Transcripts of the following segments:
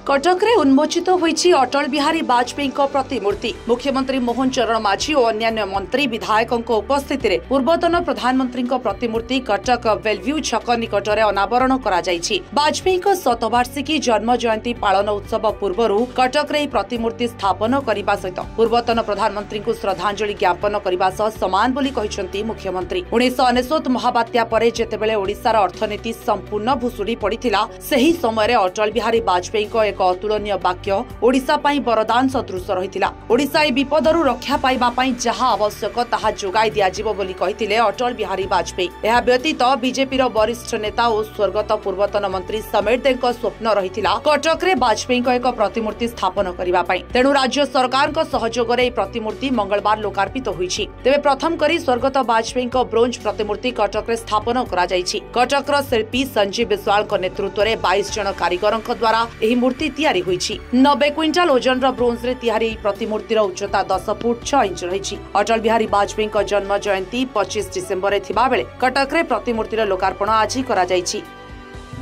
कटकरे उन्मोचित होईछि अटल बिहारी वाजपेयी प्रतिमूर्ति। मुख्यमंत्री मोहन चरण माझी और अन्य मंत्री विधायकों उपस्थिति में पूर्वतन प्रधानमंत्री प्रतिमूर्ति कटक वेलव्यू छक निकट में अनावरण वाजपेयी शतवार्षिकी जन्म जयंती पालन उत्सव पूर्व कटक प्रतिमूर्ति स्थापन करने सहित पूर्वतन प्रधानमंत्री को श्रद्धांजलि ज्ञापन करने समान बोली कहिसेंती मुख्यमंत्री। 1999 महाबात्या पर जेतेबेले ओडिशार अर्थनीति संपूर्ण भुशुड़ी पड़िथिला सेही समय अटल बिहारी वाजपेयी एक अतुलनीय वाक्य ओडिशा पाई वरदान सदृश रहिथिला। ओडिशा ए विपदरु रक्षा पाइबा पाई जहा आवश्यक ताहा जोगाई दियाजिबो बोली कहिथिले अटल बिहारी वाजपेयी। एहा व्यतीत बीजेपी रो वरिष्ठ नेता और स्वर्गत पूर्वतन मंत्री समीर देवको स्वप्न रहिथिला कटकरे वाजपेयी एक प्रतिमूर्ति स्थापन करिबा पाई। तेणु राज्य सरकार सहयोग रे प्रतिमूर्ति मंगलवार लोकार्पित होईछि। तेबे प्रथम करी स्वर्गत वाजपेयी ब्रोंज प्रतिमूर्ति कटक रे स्थापन करा जायछि। कटकर शिल्पी संजीव विश्वाल नेतृत्व में 22 जन कारीगरों द्वारा एही मूर्ति तैयारी होईछि। 90 क्विंटाल ओजन ब्रोंज रे तैयारी प्रतिमूर्तिर उच्चता 10 फुट 6 इंच रहिछि। अटल बिहारी वाजपेयी जन्म जयंती 25 डिसेम्बर रे थिबा बेले कटक रे प्रतिमूर्तिर लोकार्पण आज करा जायछि।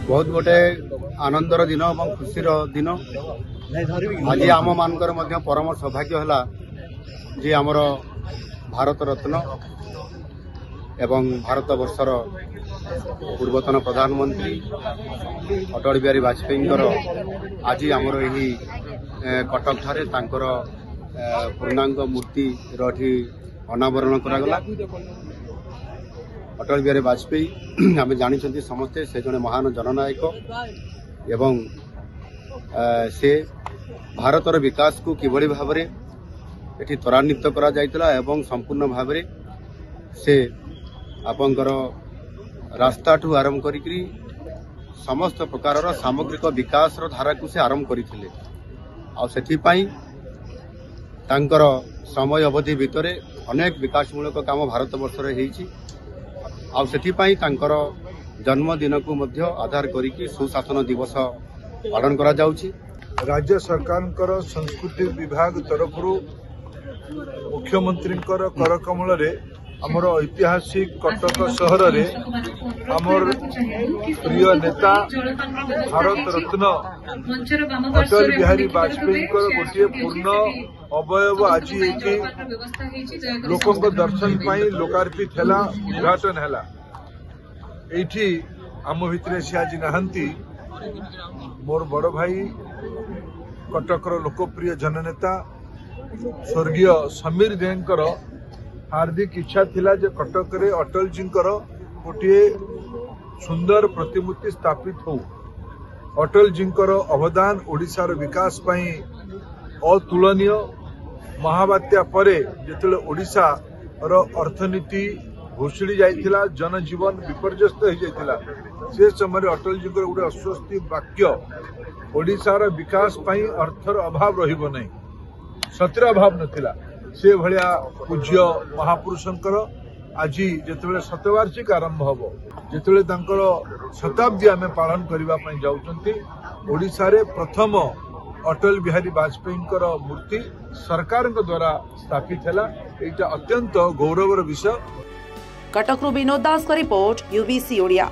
बहुत गोटे आनंदर दिन और खुशीर दिन आज आम मानकर मध्य परम सौभाग्य हला जे हमर भारत रत्न एवं भारत वर्षर पूर्वतन प्रधानमंत्री अटल बिहारी वाजपेयी आज आमर यही कटक ठारे तांकर पूर्णांग मूर्ति रठी अनावरण करागला। अटल बिहारी वाजपेयी आम जानी समस्ते से जड़े महान जननायक एवं से भारतर विकास को किभली भाव में एठी त्वरान्वित करा जायतिला एवं संपूर्ण भाव में से आपंकर रास्ता ठू आरंभ करी समस्त प्रकार सामग्रिक विकास धारा को से आरंभ करथिले। आ सेथिपाई तांकर समय अवधि भितर अनेक विकासमूलक काम भारत वर्ष रे हेछि। आ सेथिपाई तांकर जन्मदिन को मध्य आधार करिकि सुशासन दिवस पालन करा जाउछि। राज्य सरकार संस्कृति विभाग तरफ मुख्यमंत्री कर कमल रे आमर ऐतिहासिक कटक सहर रे आमर प्रिय नेता भारत रत्न अटल बिहारी वाजपेयी गोटे पूर्ण अवयव आज लोक दर्शन पाई लोकार्पित है उद्घाटन है। ये आम भितर से आज नहांती मोर बड़ भाई कटकर लोकप्रिय जननेता स्वर्गीय समीर देवकर हार्दिक इच्छा थिला जे कटक रे अटल जी गोटे सुंदर प्रतिमूर्ति स्थापित हो। अटल जी अवदान ओडिशार विकास पाई अतुलनीय। महाबात्या परे जेतेले ओडिशा रो अर्थनीति भुशुड़ी जाइथिला जनजीवन विपर्यस्त हो जाइथिला से समय अटल जी गोटे अस्वस्ति वाक्य ओडिशार विकास पाई अर्थर अभाव रहिबो नै सतिर अभाव नथिला से भलिया पूज्य महापुरुषंकर आज जितेबाला शतवार्षिक आरंभ हम जिते शताब्दी आम पालन करने जाऊँगी। ओडिशा रे प्रथम अटल बिहारी वाजपेयी मूर्ति सरकार द्वारा स्थापित है। यहाँ अत्यंत गौरवर विषय। कटक विनोद दास का रिपोर्ट UBC ओडिया।